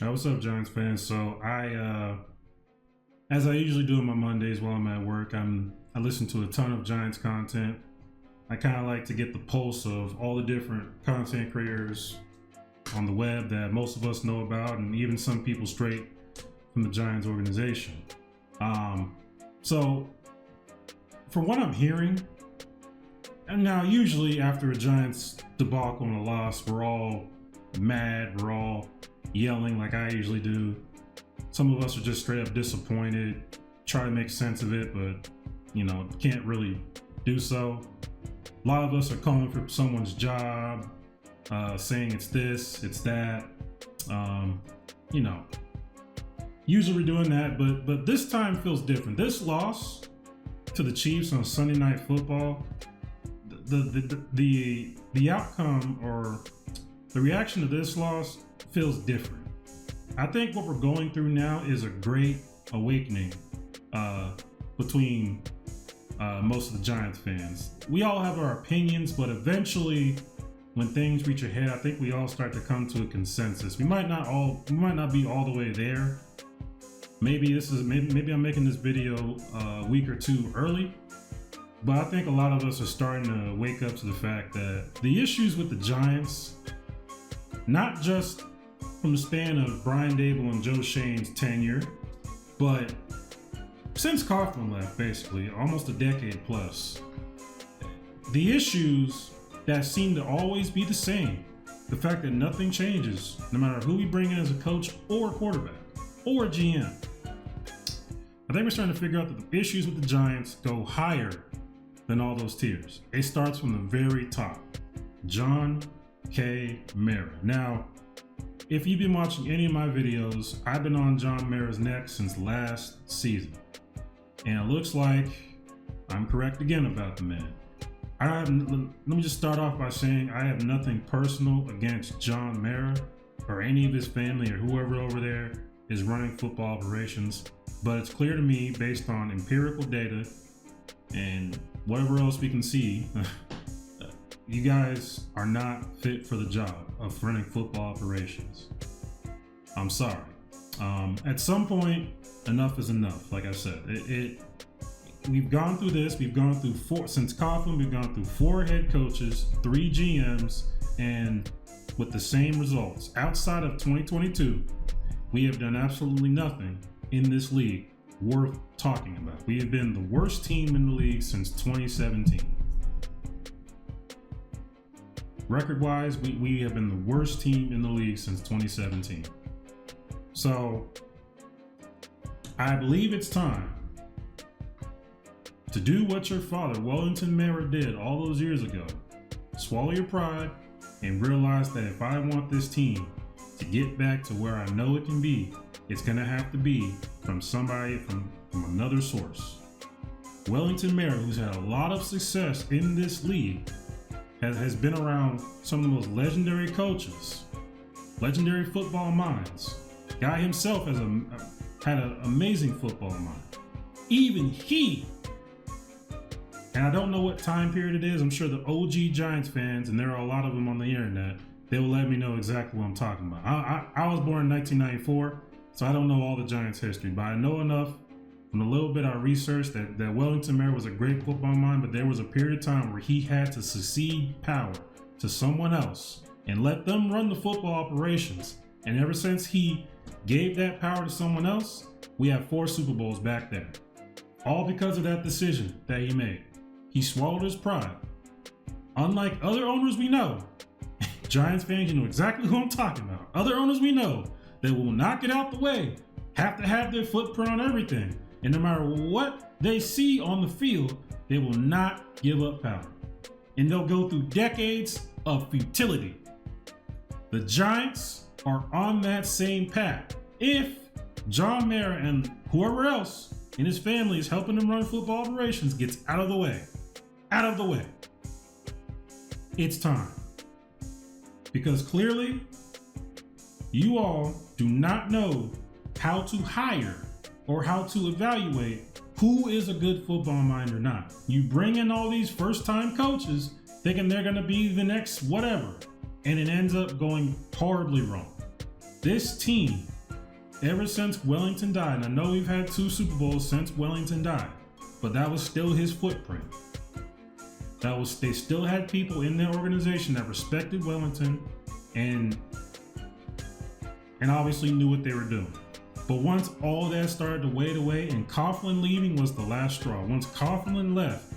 What's up, Giants fans? So as I usually do on my Mondays while I'm at work, I listen to a ton of Giants content. I kind of like to get the pulse of all the different content creators on the web that most of us know about, and even some people straight from the Giants organization. So from what I'm hearing, and now usually after a Giants debacle and a loss, we're all mad, we're all yelling like I usually do. Some of us are just straight up disappointed, try to make sense of it, but can't really do so. A lot of us are calling for someone's job, saying it's this, it's that. Usually we're doing that, but this time feels different. This loss to the Chiefs on Sunday Night Football, the outcome or the reaction to this loss feels different. I think what we're going through now is a great awakening between most of the Giants fans. We all have our opinions, but eventually when things reach a head, I think we all start to come to a consensus. We might not be all the way there. Maybe I'm making this video a week or two early, but I think a lot of us are starting to wake up to the fact that the issues with the Giants, not just from the span of Brian Dable and Joe Shane's tenure, but since Coughlin left, basically, almost a decade plus, the issues that seem to always be the same, the fact that nothing changes, no matter who we bring in as a coach or a quarterback or a GM. I think we're starting to figure out that the issues with the Giants go higher than all those tiers. It starts from the very top. John K. Mara. Now, if you've been watching any of my videos, I've been on John Mara's neck since last season. And it looks like I'm correct again about the man. Let me just start off by saying I have nothing personal against John Mara or any of his family or whoever over there is running football operations. But it's clear to me, based on empirical data and whatever else we can see, you guys are not fit for the job of running football operations. I'm sorry. At some point, enough is enough. Like I said, we've gone through this. We've gone through since Coughlin, we've gone through 4 head coaches, 3 GMs, and with the same results. Outside of 2022, we have done absolutely nothing in this league worth talking about. We have been the worst team in the league since 2017. Record-wise, we have been the worst team in the league since 2017. So, I believe it's time to do what your father, Wellington Mara, did all those years ago. Swallow your pride and realize that if I want this team to get back to where I know it can be, it's gonna have to be from somebody from another source. Wellington Mara, who's had a lot of success in this league, has been around some of the most legendary coaches, legendary football minds. Guy himself had an amazing football mind. Even he, and I don't know what time period it is, I'm sure the OG Giants fans, and there are a lot of them on the internet, they will let me know exactly what I'm talking about. I was born in 1994, so I don't know all the Giants history, but I know enough from a little bit I researched that Wellington Mara was a great football mind, but there was a period of time where he had to cede power to someone else and let them run the football operations. And ever since he gave that power to someone else, we have 4 Super Bowls back there. All because of that decision that he made. He swallowed his pride. Unlike other owners we know, Giants fans, you know exactly who I'm talking about. Other owners we know that will not get out the way, have to have their footprint on everything. And no matter what they see on the field, they will not give up power. And they'll go through decades of futility. The Giants are on that same path. If John Mara and whoever else in his family is helping them run football operations gets out of the way, it's time. Because clearly, you all do not know how to hire or how to evaluate who is a good football mind or not. You bring in all these first-time coaches thinking they're going to be the next whatever, and it ends up going horribly wrong. This team ever since Wellington died, and I know we've had 2 Super Bowls since Wellington died, but that was still his footprint. They still had people in their organization that respected Wellington and obviously knew what they were doing. But once all that started to wade away and Coughlin leaving was the last straw. Once Coughlin left,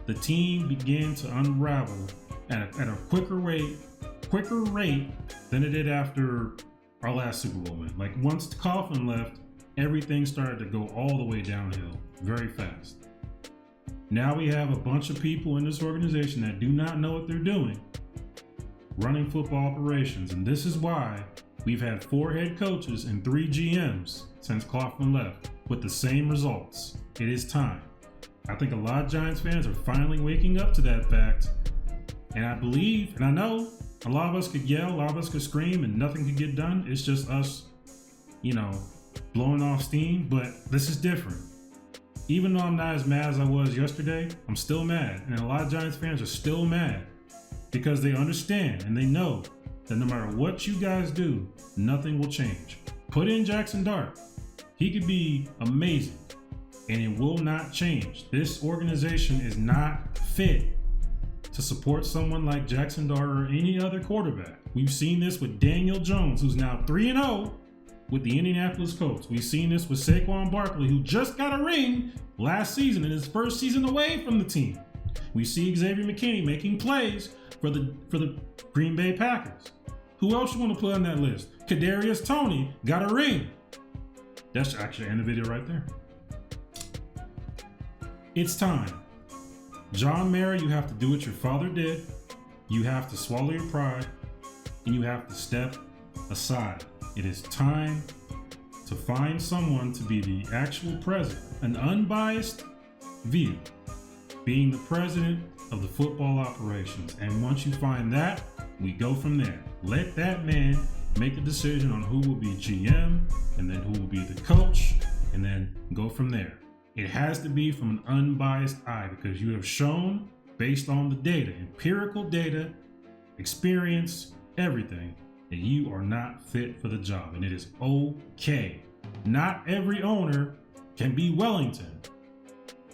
the team began to unravel at a quicker rate than it did after our last Super Bowl win. Like once Coughlin left, everything started to go all the way downhill very fast. Now we have a bunch of people in this organization that do not know what they're doing, running football operations, and this is why we've had 4 head coaches and 3 GMs since Coughlin left with the same results. It is time. I think a lot of Giants fans are finally waking up to that fact, and I believe, and I know, a lot of us could yell, a lot of us could scream, and nothing could get done. It's just us, blowing off steam, but this is different. Even though I'm not as mad as I was yesterday, I'm still mad. And a lot of Giants fans are still mad because they understand and they know that no matter what you guys do, nothing will change. Put in Jackson Dart. He could be amazing and it will not change. This organization is not fit to support someone like Jackson Dart or any other quarterback. We've seen this with Daniel Jones, who's now 3-0 with the Indianapolis Colts. We've seen this with Saquon Barkley, who just got a ring last season in his first season away from the team. We see Xavier McKinney making plays for the Green Bay Packers. Who else you want to put on that list? Kadarius Toney got a ring. That's actually the end of the video right there. It's time. John Mara, you have to do what your father did. You have to swallow your pride and you have to step aside. It is time to find someone to be the actual president, an unbiased view, being the president of the football operations. And once you find that, we go from there. Let that man make the decision on who will be GM and then who will be the coach and then go from there. It has to be from an unbiased eye because you have shown, based on the data, empirical data, experience, everything, that you are not fit for the job, and it is okay. Not every owner can be Wellington.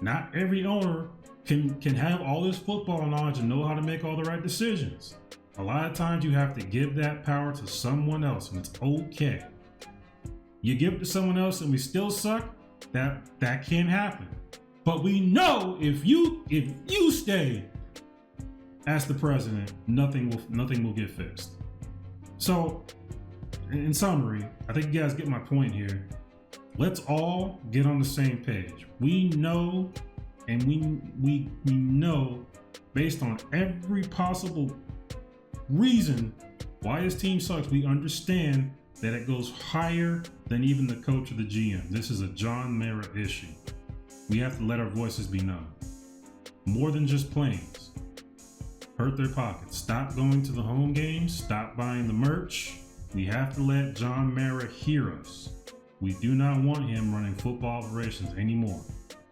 Not every owner can have all this football knowledge and know how to make all the right decisions. A lot of times you have to give that power to someone else, and it's okay. You give it to someone else and we still suck, that can happen. But we know if you stay as the president, nothing will get fixed. So, in summary, I think you guys get my point here. Let's all get on the same page. We know, and we know, based on every possible reason why this team sucks, we understand that it goes higher than even the coach or the GM. This is a John Mara issue. We have to let our voices be known. More than just planes. Hurt their pockets. Stop going to the home games. Stop buying the merch. We have to let John Mara hear us. We do not want him running football operations anymore.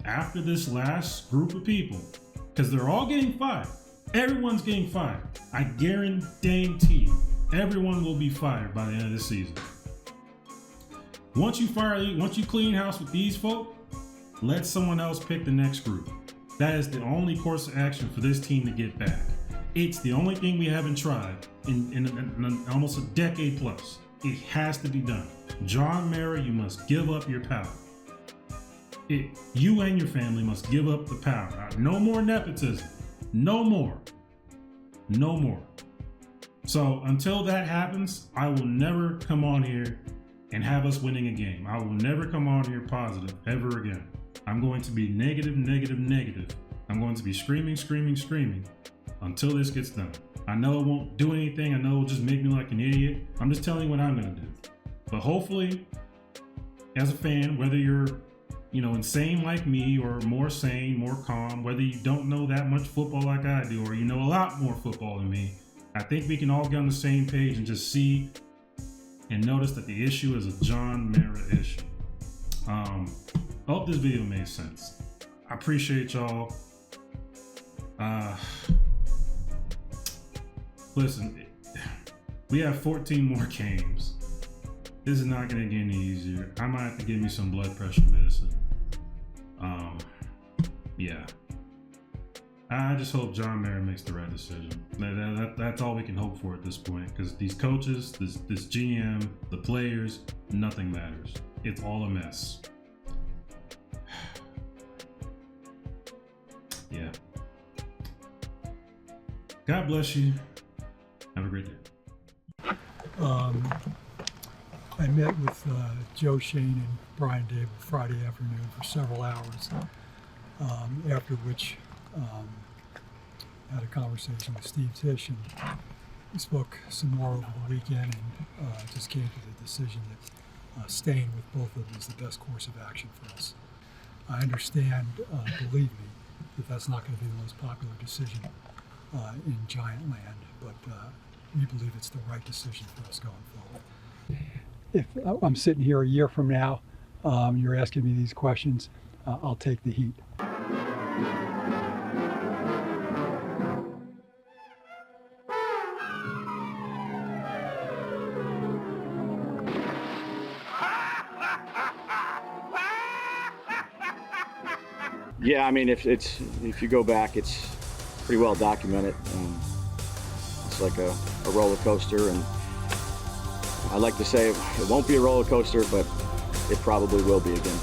After this last group of people, because they're all getting fired. Everyone's getting fired. I guarantee you, everyone will be fired by the end of this season. Once you clean house with these folk, let someone else pick the next group. That is the only course of action for this team to get back. It's the only thing we haven't tried in almost a decade plus. It has to be done. John Mara, you must give up your power. You and your family must give up the power. No more nepotism. No more. No more. So until that happens, I will never come on here and have us winning a game. I will never come on here positive ever again. I'm going to be negative. I'm going to be screaming until this gets done. I know it won't do anything. I know it'll just make me like an idiot. I'm just telling you what I'm going to do. But hopefully, as a fan, whether you're insane like me or more sane, more calm, whether you don't know that much football like I do or you know a lot more football than me, I think we can all get on the same page and just see and notice that the issue is a John Mara issue. I hope this video made sense. I appreciate y'all. Listen, we have 14 more games. This is not going to get any easier. I might have to give me some blood pressure medicine. Yeah. I just hope John Mara makes the right decision. That's all we can hope for at this point, because these coaches, this GM, the players, nothing matters. It's all a mess. Yeah. God bless you. Have a great day. I met with Joe Shane and Brian Dable Friday afternoon for several hours, after which had a conversation with Steve Tisch, and we spoke some more over the weekend, and just came to the decision that staying with both of them is the best course of action for us. I understand, believe me, that that's not going to be the most popular decision in Giant Land, but we believe it's the right decision for us going forward. If I'm sitting here a year from now, you're asking me these questions, I'll take the heat. Yeah, I mean, if you go back, it's pretty well documented. It's like a roller coaster, and I like to say it won't be a roller coaster, but it probably will be again.